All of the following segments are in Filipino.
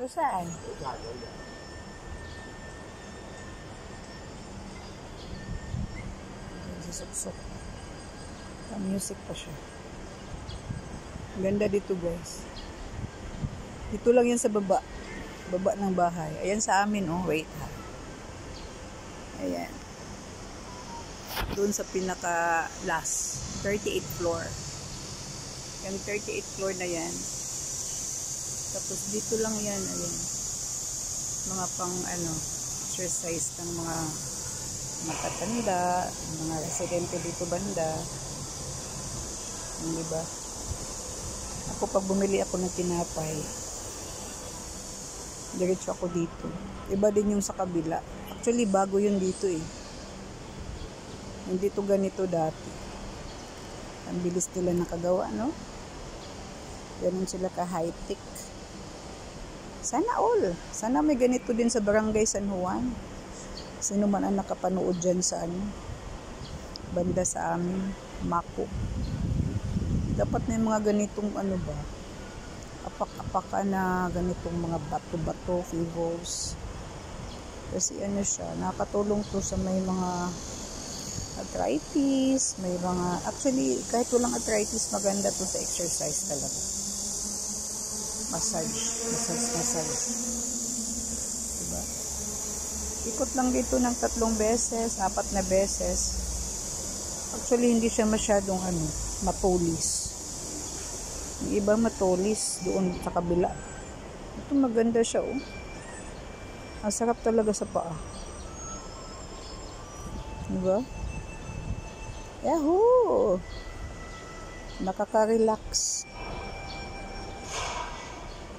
So, saan? Suksok. Music pa siya. Ganda dito, guys. Dito lang yan sa baba. Baba ng bahay. Ayan sa amin, oh. Wait, ha. Ayan. Doon sa pinaka last. 38th floor. Yung 38th floor na yan. Tapos dito lang yan. Ayan. Mga pang, exercise ng mga matatanda, mga residente dito banda. Diba? Ako pag bumili ako ng tinapay, diretso ako dito. Iba din yung sa kabila. Actually, bago yun dito eh. Hindi to ganito dati. Ang bilis nila nakagawa, no? Ganun sila ka-high-tech. Sana all. Sana may ganito din sa Barangay San Juan. Sino man ang nakapanood dyan sa banda sa amin, Mako. Dapat may mga ganitong apak-apaka na ganitong mga bato-bato, fibers. Kasi siya, nakatulong to sa may mga arthritis, may mga, actually, kahit walang arthritis, maganda to sa exercise talaga. Massage. Diba? Ikot lang dito ng 3 beses, 4 na beses. Actually, hindi siya masyadong matulis. Yung iba matulis doon sa kabila. Ito maganda siya, oh. Ang sarap talaga sa paa. Diba? Yahoo! Nakaka-relax.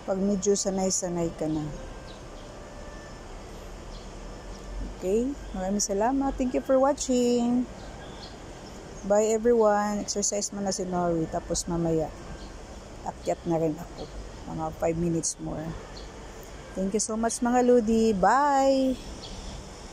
Pag medyo sanay-sanay ka na. Okay? Maraming salamat. Thank you for watching. Bye everyone. Exercise muna si Nori. Tapos mamaya, akyat na rin ako. Mga 5 minutes more. Thank you so much mga Ludi. Bye!